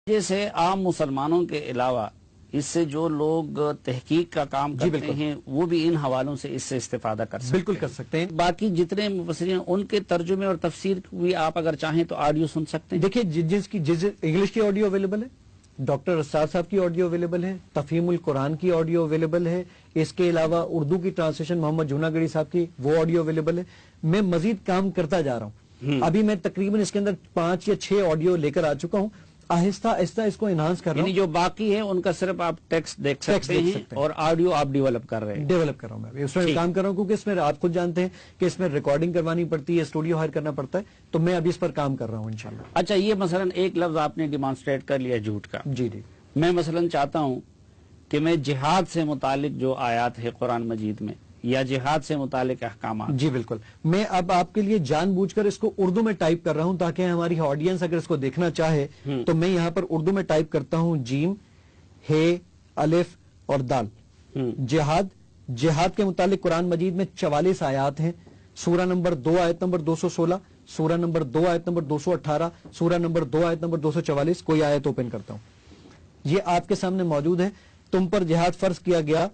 جیسے عام مسلمانوں کے علاوہ اس سے جو لوگ تحقیق کا کام کرتے ہیں وہ بھی ان حوالوں سے اس سے استفادہ کر سکتے ہیں. بالکل کر سکتے ہیں. باقی جتنے مفسرین ہیں ان کے ترجمے اور تفسیر بھی آپ اگر چاہیں تو آڈیو سن سکتے ہیں. دیکھیے جس انگلش کی آڈیو اویلیبل ہے، ڈاکٹر اسرار صاحب کی آڈیو اویلیبل ہے، تفہیم القرآن کی آڈیو اویلیبل ہے، اس کے علاوہ اردو کی ٹرانسلیشن محمد جوناگڑی صاحب کی وہ آڈیو اویلیبل ہے. میں مزید کام کرتا جا رہا ہوں. ابھی میں تقریباً اس کے اندر 5 یا 6 آڈیو لے کر آ چکا ہوں. آہستہ آہستہ اس کو انہانس کر رہا ہوں. جو باقی ہے ان کا صرف آپ ٹیکسٹ دیکھ سکتے ہیں اور آڈیو آپ ڈیولپ کر رہے ہیں. ڈیولپ کر رہا ہوں میں اس میں کام کر رہا ہوں، کیونکہ اس میں آپ خود جانتے ہیں کہ اس میں ریکارڈنگ کروانی پڑتی ہے، اسٹوڈیو ہائر کرنا پڑتا ہے، تو میں ابھی اس پر کام کر رہا ہوں انشاءاللہ. اچھا، یہ مثلا ایک لفظ آپ نے ڈیمانسٹریٹ کر لیا جھوٹ کا. جی جی. میں مثلا چاہتا ہوں کہ میں جہاد سے متعلق جو آیات ہے قرآن مجید میں یا جہاد سے متعلق احکامات. جی بالکل. میں اب آپ کے لیے جان بوجھ کر اس کو اردو میں ٹائپ کر رہا ہوں تاکہ ہماری آڈینس اگر اس کو دیکھنا چاہے تو میں یہاں پر اردو میں ٹائپ کرتا ہوں جیم ہے الف اور دال. جہاد کے متعلق قرآن مجید میں 44 آیات ہیں. سورہ نمبر 2 آیت نمبر 216، سورہ نمبر 2 آیت نمبر 218، سورہ نمبر 2 آیت نمبر 244. کوئی آیت اوپن کرتا ہوں، یہ آپ کے سامنے موجود ہے. تم پر جہاد فرض کیا گیا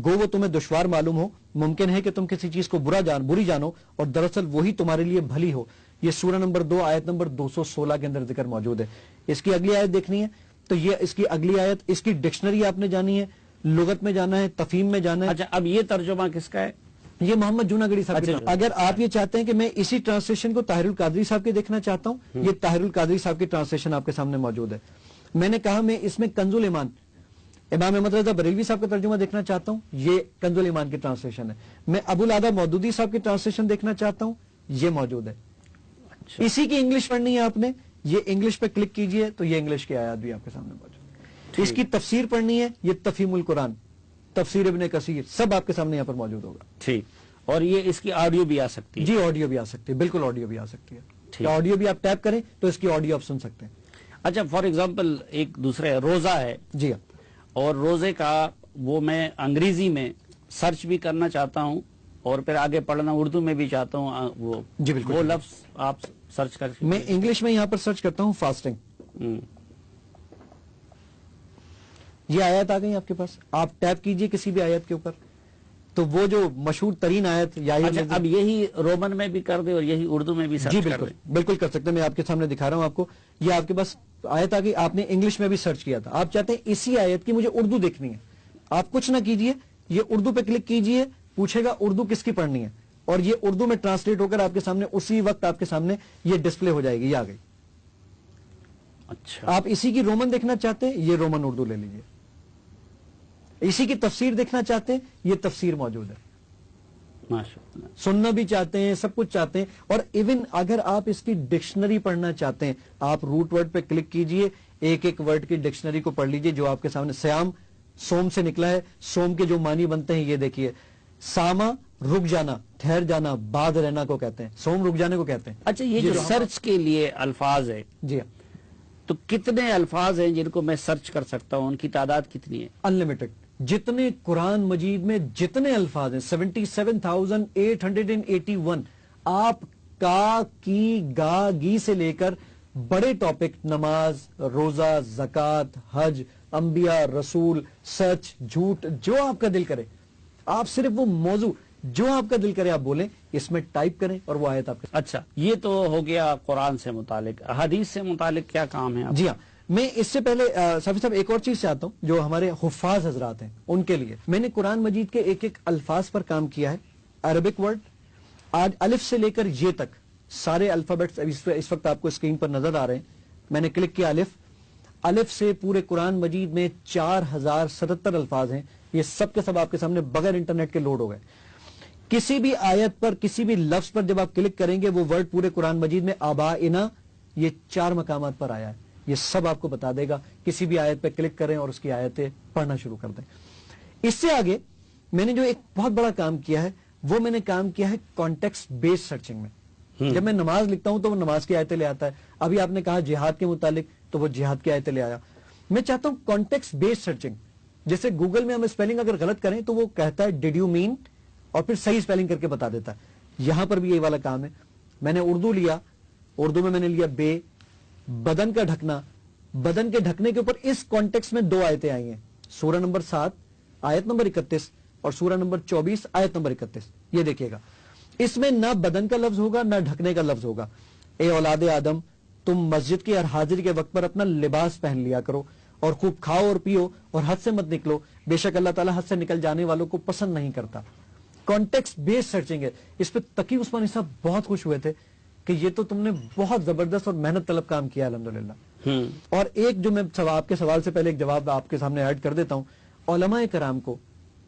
گو وہ تمہیں دشوار معلوم ہو، ممکن ہے کہ تم کسی چیز کو بری جانو اور دراصل وہی تمہارے لیے بھلی ہو. یہ سورہ نمبر 2 آیت نمبر 216 کے اندر ذکر موجود ہے. اس کی اگلی آیت دیکھنی ہے تو یہ اس کی اگلی آیت، اس کی ڈکشنری آپ نے جانی ہے، لغت میں جانا ہے، تفہیم میں جانا ہے. اچھا، اب یہ ترجمہ کس کا ہے؟ یہ محمد جوناگڑی صاحب. اگر آپ یہ چاہتے ہیں کہ میں اسی ٹرانسلیشن کو طاہر القادری صاحب کے دیکھنا چاہتا ہوں، یہ طاہر القادری صاحب کی ٹرانسلیشن آپ کے سامنے موجود ہے. میں نے کہا میں اس میں کنز الایمان امام احمد رضا بریلوی صاحب کا ترجمہ دیکھنا چاہتا ہوں، یہ کنز الایمان کی ٹرانسلیشن ہے. میں ابو العلا مودودی صاحب کی ٹرانسلیشن دیکھنا چاہتا ہوں، یہ موجود ہے. اسی کی انگلش پڑھنی ہے آپ نے، یہ انگلش پہ کلک کیجئے تو یہ انگلش کی آیات بھی آپ کے سامنے موجود ہے. اس کی تفسیر پڑھنی ہے، یہ تفہیم القرآن، تفسیر ابن کثیر، سب آپ کے سامنے یہاں پر موجود ہوگا. ٹھیک. اور یہ اس کی آڈیو بھی آ سکتی ہے؟ جی آڈیو بھی آ سکتی ہے، بالکل آڈیو بھی آ سکتی ہے. آڈیو بھی آپ ٹیپ کریں تو اس کی آڈیو آپ سن سکتے ہیں. اچھا، فار ایگزامپل ایک دوسرے روزہ ہے، جی ہاں، اور روزے کا وہ میں انگریزی میں سرچ بھی کرنا چاہتا ہوں اور پھر آگے پڑھنا اردو میں بھی چاہتا ہوں، وہ جی بالکل، وہ لفظ آپ سرچ کر. میں انگلش میں یہاں پر سرچ کرتا ہوں فاسٹنگ. یہ آیت آ گئی آپ کے پاس، آپ ٹیپ کیجئے کسی بھی آیت کے اوپر تو وہ جو مشہور ترین آیت یا اب یہی رومن میں بھی کر دے اور یہی اردو میں بھی سرچ. جی بالکل بالکل کر سکتے ہیں. میں آپ کے سامنے دکھا رہا ہوں آپ کو. یہ آپ کے پاس آیت آ گئی، آپ نے انگلش میں بھی سرچ کیا تھا، آپ چاہتے ہیں اسی آیت کی مجھے اردو دیکھنی ہے. آپ کچھ نہ کیجئے، یہ اردو پہ کلک کیجئے، پوچھے گا اردو کس کی پڑھنی ہے اور یہ اردو میں ٹرانسلیٹ ہو کر آپ کے سامنے اسی وقت آپ کے سامنے یہ ڈسپلے ہو جائے گی. یہ آ گئی. اچھا، آپ اسی کی رومن دیکھنا چاہتے ہیں، یہ رومن اردو لے لیجئے. اسی کی تفسیر دیکھنا چاہتے ہیں، یہ تفسیر موجود ہے. سننا بھی چاہتے ہیں، سب کچھ چاہتے ہیں. اور ایون اگر آپ اس کی ڈکشنری پڑھنا چاہتے ہیں، آپ روٹ ورڈ پہ کلک کیجئے، ایک ایک ورڈ کی ڈکشنری کو پڑھ لیجئے جو آپ کے سامنے. سیام سوم سے نکلا ہے، سوم کے جو معنی بنتے ہیں یہ دیکھیے. ساما رک جانا، ٹھہر جانا، بعد رہنا کو کہتے ہیں، سوم رک جانے کو کہتے ہیں. اچھا، یہ جو سرچ کے لیے الفاظ ہے، جی ہاں، تو کتنے الفاظ ہیں جن کو میں سرچ کر سکتا ہوں؟ ان کی تعداد کتنی ہے؟ انلمیٹڈ. جتنے قرآن مجید میں جتنے الفاظ ہیں 77,881. آپ کا کی گا گی سے لے کر بڑے ٹاپک، نماز، روزہ، زکوٰۃ، حج، انبیاء، رسول، سچ، جھوٹ، جو آپ کا دل کرے، آپ صرف وہ موضوع جو آپ کا دل کرے آپ بولیں، اس میں ٹائپ کریں اور وہ آیت آپ کے. اچھا، یہ تو ہو گیا قرآن سے متعلق. حدیث سے متعلق کیا کام ہے آپ؟ جی ہاں، میں اس سے پہلے صافی صاحب ایک اور چیز چاہتا ہوں جو ہمارے حفاظ حضرات ہیں ان کے لیے. میں نے قرآن مجید کے ایک ایک الفاظ پر کام کیا ہے. عربک ورڈ آج الف سے لے کر یہ تک سارے الفابیٹس اس وقت آپ کو اسکرین پر نظر آ رہے ہیں. میں نے کلک کیا الف سے پورے قرآن مجید میں 4077 الفاظ ہیں. یہ سب کے سب آپ کے سامنے بغیر انٹرنیٹ کے لوڈ ہو گئے. کسی بھی آیت پر، کسی بھی لفظ پر جب آپ کلک کریں گے وہ ورڈ پورے قرآن مجید میں آبائنا، یہ 4 مقامات پر آیا ہے. یہ سب آپ کو بتا دے گا. کسی بھی آیت پہ کلک کریں اور اس کی آیتیں پڑھنا شروع کر دیں. اس سے آگے میں نے جو ایک بہت بڑا کام کیا ہے وہ میں نے کام کیا ہے کانٹیکسٹ بیس سرچنگ میں. جب میں نماز لکھتا ہوں تو وہ نماز کی آیتیں لے آتا ہے. ابھی آپ نے کہا جہاد کے متعلق تو وہ جہاد کی آیتیں لے آیا. میں چاہتا ہوں کانٹیکسٹ بیس سرچنگ. جیسے گوگل میں ہم اسپیلنگ اگر غلط کریں تو وہ کہتا ہے ڈیڈ یو مین اور پھر صحیح اسپیلنگ کر کے بتا دیتا ہے. یہاں پر بھی یہی والا کام ہے. میں نے اردو لیا، اردو میں نے لیا بے، بدن کا ڈھکنا، بدن کے ڈھکنے کے اوپر اس کانٹیکس میں 2 آیتیں آئی ہیں, سورہ نمبر 7 آیت نمبر 31 اور سورہ نمبر 24 آیت نمبر 31. یہ دیکھیے گا, اس میں نہ بدن کا لفظ ہوگا نہ ڈھکنے کا لفظ ہوگا. اے اولاد آدم, تم مسجد کی ہر حاضری کے وقت پر اپنا لباس پہن لیا کرو اور خوب کھاؤ اور پیو اور حد سے مت نکلو, بے شک اللہ تعالیٰ حد سے نکل جانے والوں کو پسند نہیں کرتا. کانٹیکسٹ بیس سرچنگ ہے. اس پہ تقی عثمانی صاحب بہت خوش ہوئے تھے کہ یہ تو تم نے بہت زبردست اور محنت طلب کام کیا الحمدللہ. اور ایک جو میں آپ کے سوال سے پہلے ایک جواب آپ کے سامنے ایڈ کر دیتا ہوں. علماء کرام کو,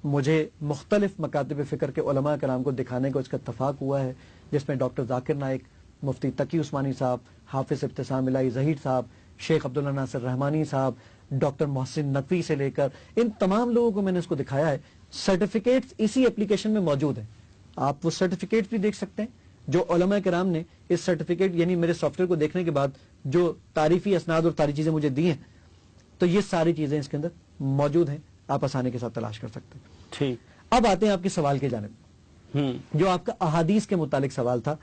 مجھے مختلف مکاتب فکر کے علماء کرام کو دکھانے کو اس کا اتفاق ہوا ہے, جس میں ڈاکٹر ذاکر نائک, مفتی تقی عثمانی صاحب, حافظ ابتسام الہی ظہیر صاحب, شیخ عبداللہ ناصر رحمانی صاحب, ڈاکٹر محسن نقوی سے لے کر ان تمام لوگوں کو میں نے اس کو دکھایا ہے. سرٹیفکیٹس اسی اپلیکیشن میں موجود ہیں. آپ وہ سرٹیفکیٹ بھی دیکھ سکتے ہیں جو علماء کرام نے اس سرٹیفکیٹ یعنی میرے سافٹ ویئر کو دیکھنے کے بعد جو تعریفی اسناد اور ساری چیزیں مجھے دی ہیں, تو یہ ساری چیزیں اس کے اندر موجود ہیں, آپ آسانی کے ساتھ تلاش کر سکتے ہیں. ٹھیک, اب آتے ہیں آپ کے سوال کی جانب, جو آپ کا احادیث کے متعلق سوال تھا.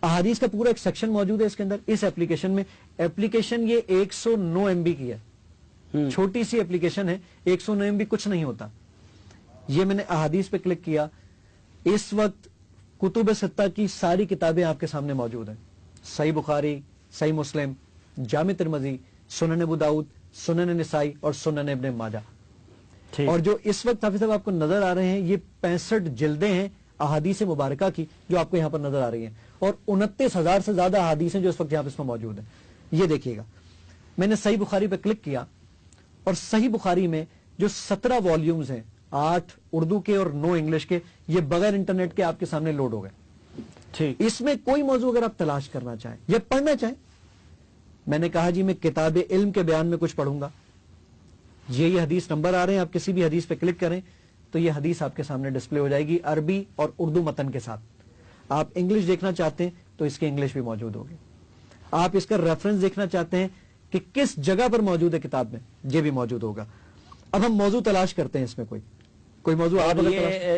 احادیث کا پورا ایک سیکشن موجود ہے اس کے اندر, اس اپلیکیشن میں. اپلیکیشن یہ 109 MB کی ہے, چھوٹی سی اپلیکیشن ہے, 109 MB کچھ نہیں ہوتا. یہ میں نے احادیث پہ کلک کیا, اس وقت کتب ستہ کی ساری کتابیں آپ کے سامنے موجود ہیں. صحیح بخاری, صحیح مسلم, جامع ترمذی, سنن ابو داؤد, سنن نسائی اور سنن ابن ماجہ. اور جو اس وقت حافظ صاحب آپ کو نظر آ رہے ہیں یہ 65 جلدیں ہیں احادیث مبارکہ کی جو آپ کو یہاں پر نظر آ رہی ہیں, اور 29,000 سے زیادہ احادیث ہیں جو اس وقت یہاں پر اس میں موجود ہیں. یہ دیکھیے گا, میں نے صحیح بخاری پہ کلک کیا اور صحیح بخاری میں جو 17 والیومز ہیں, 8 اردو کے اور 9 انگلش کے, یہ بغیر انٹرنیٹ کے آپ کے سامنے لوڈ ہو گئے. ٹھیک, اس میں کوئی موضوع اگر آپ تلاش کرنا چاہیں یا پڑھنا چاہیں, میں نے کہا جی میں کتاب علم کے بیان میں کچھ پڑھوں گا, یہ حدیث نمبر آ رہے ہیں, آپ کسی بھی حدیث پہ کلک کریں تو یہ حدیث آپ کے سامنے ڈسپلے ہو جائے گی عربی اور اردو متن کے ساتھ. آپ انگلش دیکھنا چاہتے ہیں تو اس کے انگلش بھی موجود ہوگی. آپ اس کا ریفرنس دیکھنا چاہتے ہیں کہ کس جگہ پر موجود ہے کتاب میں, یہ بھی موجود ہوگا. اب ہم موضوع تلاش کرتے ہیں, اس میں کوئی موضوع آپ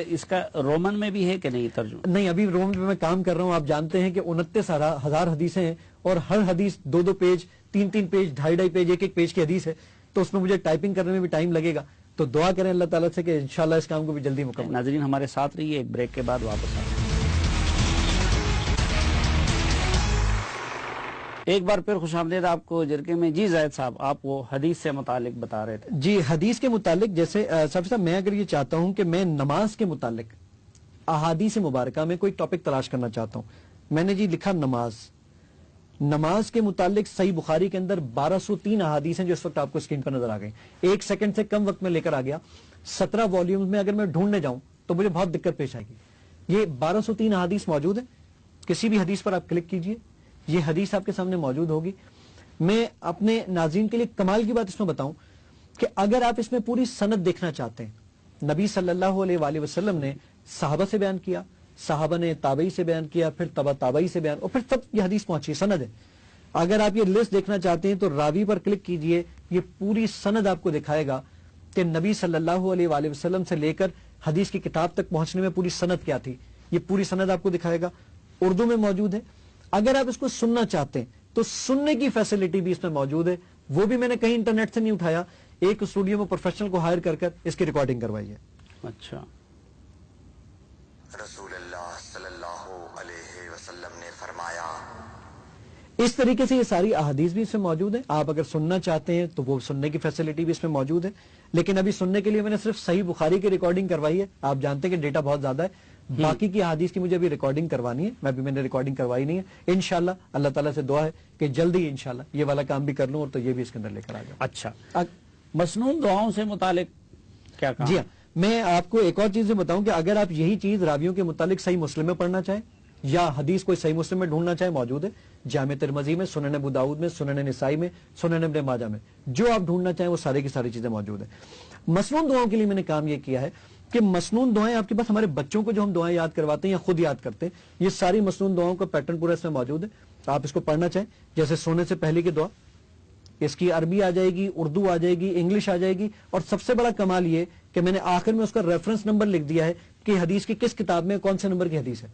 اس کا رومن میں بھی ہے کہ نہیں ترجمہ؟ نہیں, ابھی رومن پہ میں کام کر رہا ہوں. آپ جانتے ہیں کہ 29,000 حدیثیں ہیں اور ہر حدیث 2 پیج, 3 پیج, 2.5 پیج, 1 پیج کی حدیث ہے, تو اس میں مجھے ٹائپنگ کرنے میں بھی ٹائم لگے گا. تو دعا کریں اللہ تعالیٰ سے کہ انشاءاللہ اس کام کو بھی جلدی مکمل. ناظرین ہمارے ساتھ رہیے, ایک بریک کے بعد واپس آئیں. ایک بار پھر خوش آمدید آپ کو جرگے میں. جی زاہد صاحب, آپ وہ حدیث سے متعلق بتا رہے تھے. جی, حدیث کے متعلق جیسے صاحب میں اگر یہ چاہتا ہوں کہ میں نماز کے متعلق احادیث مبارکہ میں کوئی ٹاپک تلاش کرنا چاہتا ہوں, میں نے جی لکھا نماز کے متعلق صحیح بخاری کے اندر 1203 احادیث ہیں جو اس وقت آپ کو اسکرین پر نظر آ گئی. 1 سیکنڈ سے کم وقت میں لے کر آ گیا. 17 والیومز میں اگر میں ڈھونڈنے جاؤں تو مجھے بہت دقت پیش آئے گی. یہ 1203 احادیث موجود ہیں, کسی بھی حدیث پر آپ کلک کیجئے, یہ حدیث آپ کے سامنے موجود ہوگی. میں اپنے ناظرین کے لیے کمال کی بات اس میں بتاؤں کہ اگر آپ اس میں پوری سند دیکھنا چاہتے ہیں, نبی صلی اللہ علیہ وآلہ وسلم نے صحابہ سے بیان کیا, صحابہ نے تابعی سے بیان کیا, پھر تبع تابعی سے بیان, اور پھر تب یہ حدیث پہنچی, سند ہے. اگر آپ یہ لسٹ دیکھنا چاہتے ہیں تو راوی پر کلک کیجئے, یہ پوری سند آپ کو دکھائے گا کہ نبی صلی اللہ علیہ وآلہ وسلم سے لے کر حدیث کی کتاب تک پہنچنے میں پوری سند کیا تھی. یہ پوری سند آپ کو دکھائے گا, اردو میں موجود ہے. اگر آپ اس کو سننا چاہتے ہیں تو سننے کی فیسلٹی بھی اس میں موجود ہے, وہ بھی میں نے کہیں انٹرنیٹ سے نہیں اٹھایا, ایک اسٹوڈیو میں پروفیشنل کو ہائر کر اس کی ریکارڈنگ کروائی ہے. اچھا, رسول اللہ صلی اللہ علیہ وسلم نے فرمایا. اس طریقے سے یہ ساری احادیث بھی اس میں موجود ہیں. آپ اگر سننا چاہتے ہیں تو وہ سننے کی فیسلٹی بھی اس میں موجود ہے, لیکن ابھی سننے کے لیے میں نے صرف صحیح بخاری کی ریکارڈنگ کروائی ہے. آپ جانتے ہیں کہ ڈیٹا بہت زیادہ ہے, باقی کی احادیث کی مجھے ابھی ریکارڈنگ کروانی ہے, میں نے ریکارڈنگ کروائی نہیں ہے. انشاءاللہ اللہ تعالیٰ سے دعا ہے کہ جلدی انشاءاللہ یہ والا کام بھی کر لوں اور تو یہ بھی اس کے اندر لے کر آ جاؤں. اچھا, مسنون دعاؤں سے متعلق کیا کام؟ جی ہاں, میں آپ کو ایک اور چیز بتاؤں کہ اگر آپ یہی چیز راویوں کے متعلق صحیح مسلم میں پڑھنا چاہیں یا حدیث کوئی صحیح مسلم میں ڈھونڈنا چاہیں, موجود ہے جامع ترمذی میں, سنن ابو داؤد میں, سنن نسائی میں, سنن ابن ماجہ میں, جو آپ ڈھونڈنا چاہیں وہ سارے کی ساری چیزیں موجود ہیں. مسنون دعاؤں کے لیے میں نے کام یہ کیا ہے کہ مسنون دعائیں آپ کے پاس, ہمارے بچوں کو جو ہم دعائیں یاد کرواتے ہیں یا خود یاد کرتے ہیں, یہ ساری مسنون دعاؤں کا پیٹرن پورا اس میں موجود ہے. آپ اس کو پڑھنا چاہیں, جیسے سونے سے پہلے کی دعا, اس کی عربی آ جائے گی, اردو آ جائے گی, انگلش آ جائے گی, اور سب سے بڑا کمال یہ کہ میں نے آخر میں اس کا ریفرنس نمبر لکھ دیا ہے کہ حدیث کی کس کتاب میں کون سے نمبر کی حدیث ہے.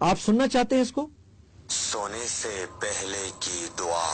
آپ سننا چاہتے ہیں اس کو؟ سونے سے پہلے کی دعا.